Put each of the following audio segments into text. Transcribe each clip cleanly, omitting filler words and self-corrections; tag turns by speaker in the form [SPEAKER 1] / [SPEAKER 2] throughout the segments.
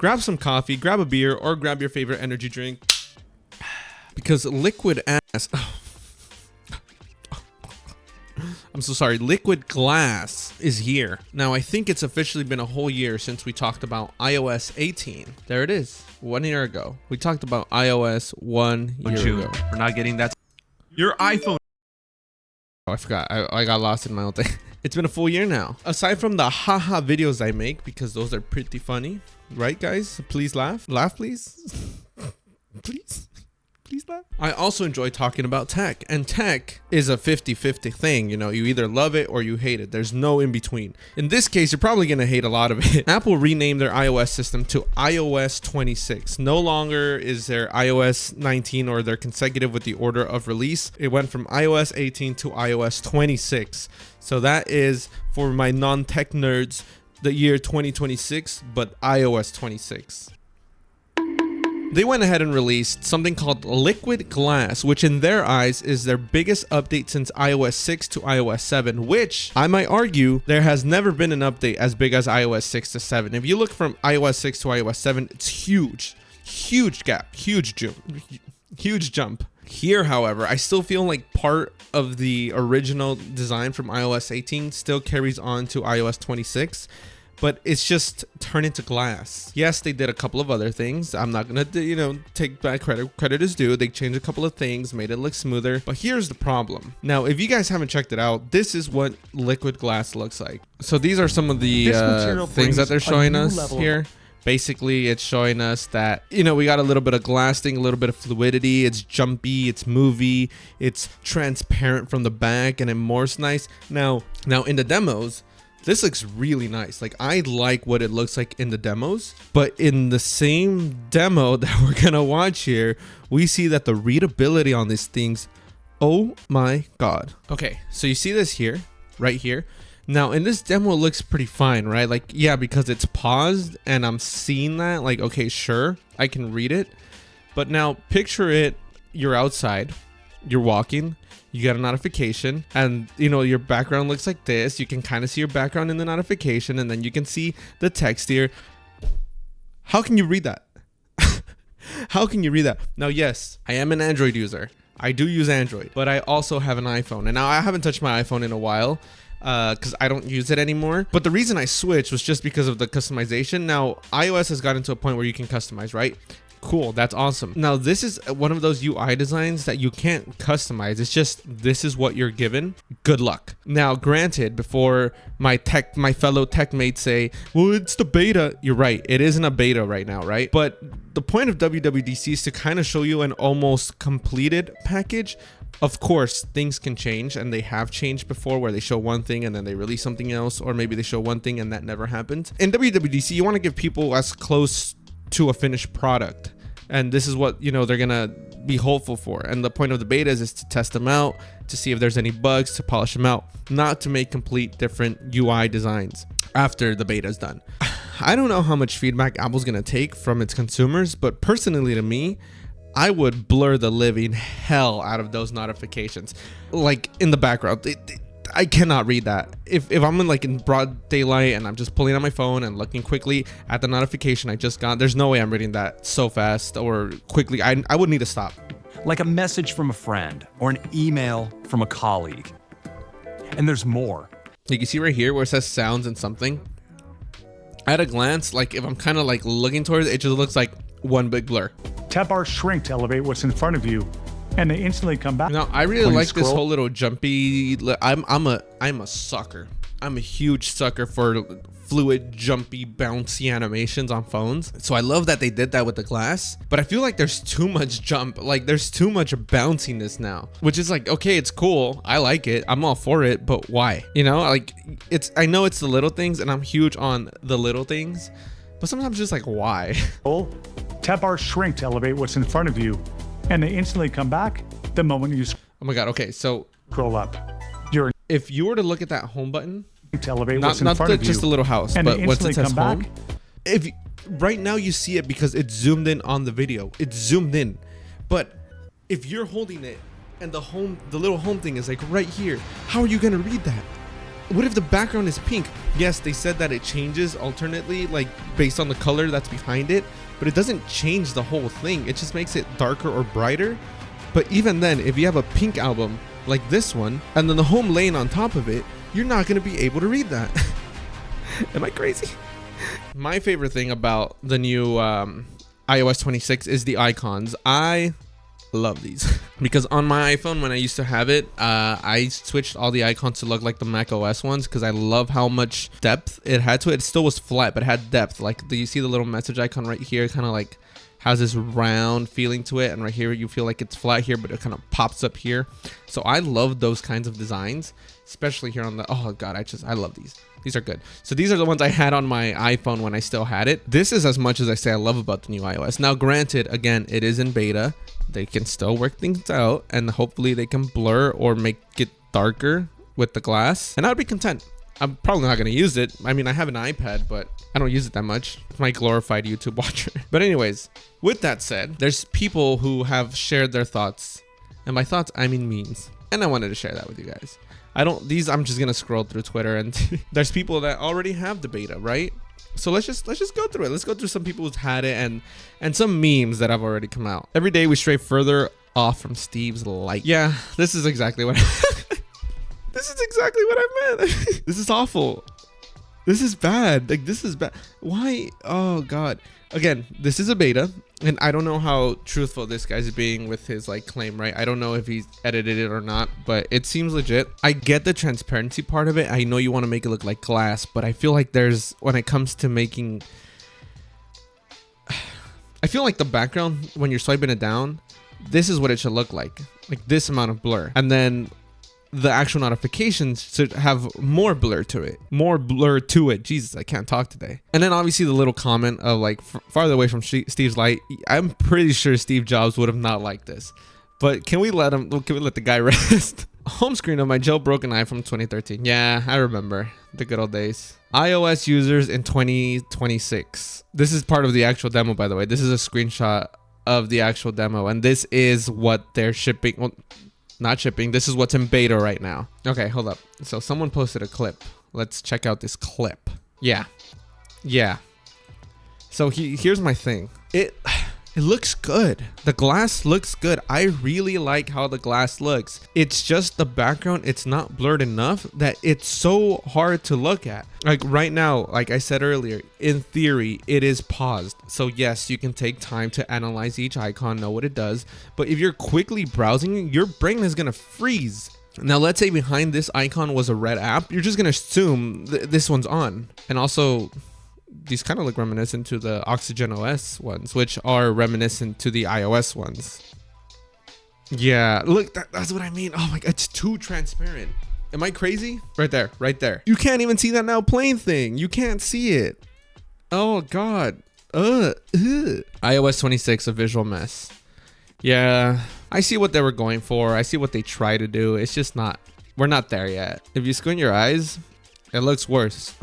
[SPEAKER 1] grab some coffee, grab a beer, or grab your favorite energy drink. Because liquid ass... I'm so sorry. Liquid glass is here. Now, I think it's officially been a whole year since we talked about iOS 18. There it is. 1 year ago. We talked about iOS 1 year ago.
[SPEAKER 2] We're not getting that. Your iPhone.
[SPEAKER 1] Oh, I forgot. I got lost in my own thing. It's been a full year now. Aside from the haha videos I make, because those are pretty funny. Right, guys? Please laugh. Laugh, please. Please. Please laugh. I also enjoy talking about tech, and tech is a 50-50 thing. You know, you either love it or you hate it. There's no in between. In this case, you're probably going to hate a lot of it. Apple renamed their iOS system to iOS 26. No longer is there iOS 19 or they're consecutive with the order of release. It went from iOS 18 to iOS 26. So that is, for my non-tech nerds, the year 2026, but iOS 26. They went ahead and released something called Liquid Glass, which in their eyes is their biggest update since iOS 6 to iOS 7, which I might argue there has never been an update as big as iOS 6 to 7. If you look from iOS 6 to iOS 7, it's huge. Huge gap. Huge jump. Here, however, I still feel like part of the original design from iOS 18 still carries on to iOS 26. But it's just turned into glass. Yes, they did a couple of other things. I'm not gonna, take back credit. Credit is due. They changed a couple of things, made it look smoother. But here's the problem. Now, if you guys haven't checked it out, this is what liquid glass looks like. So these are some of the things that they're showing us here. Basically, it's showing us that, we got a little bit of glass thing, a little bit of fluidity. It's jumpy, it's movie, it's transparent from the back, and it morphs nice. Now in the demos, this looks really nice. Like, I like what it looks like in the demos, but in the same demo that we're gonna watch here, we see that the readability on these things, oh my god. Okay, so you see this here, right here. Now in this demo, it looks pretty fine, right? Like, yeah, because it's paused and I'm seeing that, like, okay, sure, I can read it. But now picture it, you're outside, you're walking, you get a notification, and your background looks like this. You can kind of see your background in the notification, and then you can see the text here. How can you read that? How can you read that? Now, yes, I am an Android user. I do use Android, but I also have an iPhone, and now I haven't touched my iPhone in a while because I don't use it anymore. But the reason I switched was just because of the customization. Now, iOS has gotten to a point where you can customize, right? Cool, that's awesome. Now, this is one of those UI designs that you can't customize. It's just, this is what you're given. Good luck. Now, granted, before my fellow tech mates say, well, it's the beta. You're right. It isn't a beta right now, right? But the point of WWDC is to kind of show you an almost completed package. Of course, things can change, and they have changed before, where they show one thing and then they release something else, or maybe they show one thing and that never happened. In WWDC, you want to give people as close to a finished product, and this is what they're gonna be hopeful for. And the point of the betas is to test them out, to see if there's any bugs, to polish them out, not to make complete different UI designs after the beta is done. I don't know how much feedback Apple's gonna take from its consumers, but personally, to me, I would blur the living hell out of those notifications, like in the background. I cannot read that. If I'm in broad daylight and I'm just pulling out my phone and looking quickly at the notification I just got, there's no way I'm reading that so fast or quickly. I would need to stop.
[SPEAKER 3] Like a message from a friend or an email from a colleague. And there's more.
[SPEAKER 1] You can see right here where it says sounds and something. At a glance, like if I'm kind of like looking towards it, it just looks like one big blur.
[SPEAKER 4] Tap or shrink to elevate what's in front of you, and they instantly come back.
[SPEAKER 1] Now, I really like this whole little jumpy. I'm a sucker. I'm a huge sucker for fluid, jumpy, bouncy animations on phones. So I love that they did that with the glass, but I feel like there's too much jump. Like, there's too much bounciness now, which is like, okay, it's cool. I like it. I'm all for it, but why? Like, I know it's the little things, and I'm huge on the little things, but sometimes just like, why?
[SPEAKER 4] Tap or shrink to elevate what's in front of you, and they instantly come back the moment you
[SPEAKER 1] oh my god. Okay, so
[SPEAKER 4] scroll up.
[SPEAKER 1] If you were to look at that home button,
[SPEAKER 4] to elevate what's in front of you,
[SPEAKER 1] just a little house,
[SPEAKER 4] and
[SPEAKER 1] but once it says
[SPEAKER 4] come
[SPEAKER 1] home,
[SPEAKER 4] back,
[SPEAKER 1] if right now you see it because it's zoomed in on the video, it's zoomed in, but if you're holding it and the little home thing is like right here, how are you gonna read that? What if the background is pink? Yes, they said that it changes alternately, like based on the color that's behind it, but it doesn't change the whole thing. It just makes it darker or brighter. But even then, if you have a pink album like this one, and then the home lane on top of it, you're not going to be able to read that. Am I crazy? My favorite thing about the new iOS 26 is the icons. I love these because on my iPhone, when I used to have it, I switched all the icons to look like the Mac OS ones because I love how much depth it had to it. It still was flat, but it had depth. Like, do you see the little message icon right here? Kind of like has this round feeling to it, and right here you feel like it's flat here, but it kind of pops up here. So I love those kinds of designs, especially here on the, oh god, I love these. These are good. So these are the ones I had on my iPhone when I still had it. This is as much as I say I love about the new iOS. Now granted, again, it is in beta. They can still work things out, and hopefully they can blur or make it darker with the glass, and I would be content. I'm probably not going to use it. I mean, I have an iPad, but I don't use it that much. It's my glorified YouTube watcher. But anyways, with that said, there's people who have shared their thoughts, and by thoughts, I mean memes. And I wanted to share that with you guys. I'm just going to scroll through Twitter, and there's people that already have the beta, right? So let's just go through it. Let's go through some people who's had it and some memes that have already come out. Every day we stray further off from Steve's light. Yeah, this is exactly what this is exactly what I meant. This is awful. This is bad. Like, this is bad. Why? Oh god. Again, this is a beta, and I don't know how truthful this guy's being with his like claim, right? I don't know if he's edited it or not, but it seems legit. I get the transparency part of it. I know you want to make it look like glass, but I feel like when it comes to making, I feel like the background, when you're swiping it down, this is what it should look like this amount of blur. And then the actual notifications should have more blur to it. Jesus, I can't talk today. And then obviously the little comment of like farther away from Steve's light. I'm pretty sure Steve Jobs would have not liked this, but can we let the guy rest? Home screen of my jailbroken iPhone 2013. Yeah, I remember the good old days. iOS users in 2026. This is part of the actual demo, by the way. This is a screenshot of the actual demo, and this is what they're shipping. Well, not shipping. This is what's in beta right now. Okay, hold up. So someone posted a clip. Let's check out this clip. Yeah. So here's my thing. It looks good. The glass looks good. I really like how the glass looks. It's just the background. It's not blurred enough that it's so hard to look at. Like right now, like I said earlier, in theory, it is paused. So yes, you can take time to analyze each icon, know what it does. But if you're quickly browsing, your brain is going to freeze. Now, let's say behind this icon was a red app. You're just going to assume this one's on. And also, these kind of look reminiscent to the Oxygen OS ones, which are reminiscent to the iOS ones. Yeah, look, that's what I mean. Oh my god, it's too transparent. Am I crazy? Right there. You can't even see that now playing thing. You can't see it. Oh god. iOS 26, a visual mess. Yeah, I see what they were going for. I see what they try to do. It's just we're not there yet. If you squint your eyes, it looks worse.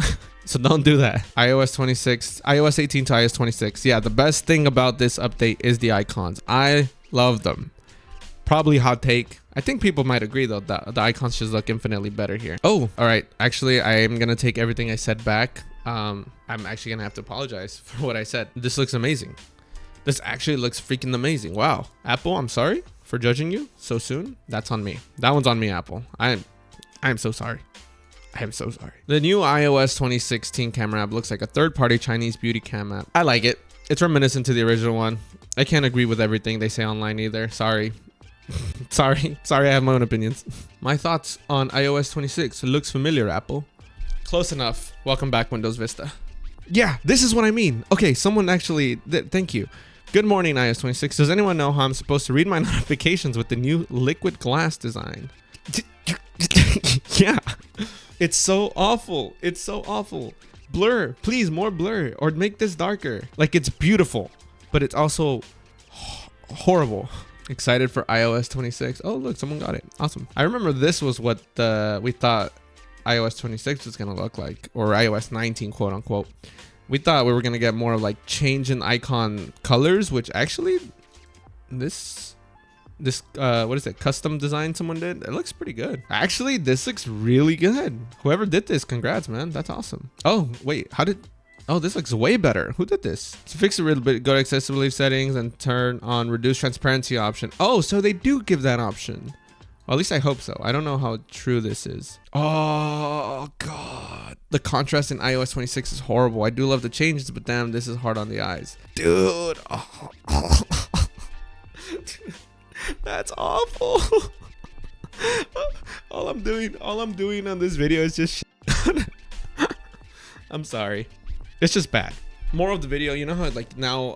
[SPEAKER 1] So don't do that. iOS 26, iOS 18 to iOS 26. Yeah, the best thing about this update is the icons. I love them. Probably hot take. I think people might agree though that the icons should look infinitely better here. Oh, all right. Actually, I am gonna take everything I said back. I'm actually gonna have to apologize for what I said. This looks amazing. This actually looks freaking amazing. Wow. Apple, I'm sorry for judging you so soon. That's on me. That one's on me, Apple. I am so sorry. I am so sorry. The new iOS 2016 camera app looks like a third-party Chinese beauty cam app. I like it. It's reminiscent to the original one. I can't agree with everything they say online either. Sorry. Sorry, I have my own opinions. My thoughts on iOS 26. It looks familiar, Apple. Close enough. Welcome back, Windows Vista. Yeah, this is what I mean. Okay, someone actually, thank you. Good morning, iOS 26. Does anyone know how I'm supposed to read my notifications with the new liquid glass design? Yeah. It's so awful. It's so awful. Blur, please, more blur, or make this darker. Like, it's beautiful, but it's also horrible. Excited for iOS 26. Oh, look, someone got it. Awesome. I remember this was what we thought iOS 26 was going to look like, or iOS 19, quote unquote. We thought we were going to get more of like change in icon colors, which actually this This what is it, custom design someone did? It looks pretty good. Actually, this looks really good. Whoever did this, congrats, man. That's awesome. Oh wait, oh, this looks way better. Who did this? To fix it a little bit, go to accessibility settings and turn on reduce transparency option. Oh, so they do give that option. Well, at least I hope so. I don't know how true this is. Oh god, the contrast in iOS 26 is horrible. I do love the changes, but damn, this is hard on the eyes, dude. Oh. That's awful. all I'm doing on this video is just I'm sorry, it's just bad. More of the video, you know how like now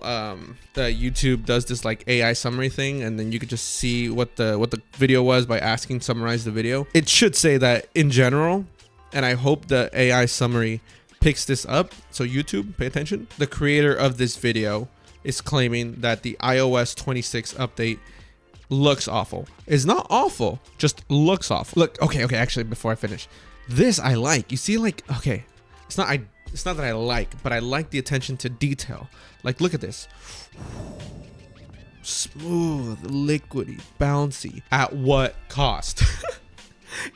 [SPEAKER 1] the YouTube does this like AI summary thing, and then you could just see what the video was by asking summarize the video. It should say that in general, and I hope the AI summary picks this up. So YouTube, pay attention. The creator of this video is claiming that the iOS 26 update looks awful. It's not awful, just looks awful. Look, okay, actually, before I finish, this I like. You see, like, okay, it's not that I like, but I like the attention to detail. Like, look at this. Smooth, liquidy, bouncy. At what cost?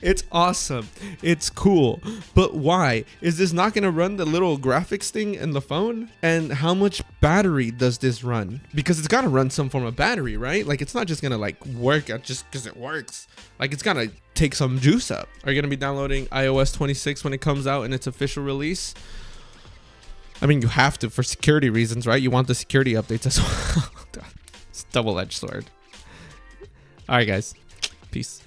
[SPEAKER 1] It's awesome. It's cool. But why? Is this not going to run the little graphics thing in the phone? And how much battery does this run? Because it's got to run some form of battery, right? Like, it's not just going to like work just because it works. Like, it's got to take some juice up. Are you going to be downloading iOS 26 when it comes out in its official release? I mean, you have to for security reasons, right? You want the security updates as well. It's a double-edged sword. All right, guys. Peace.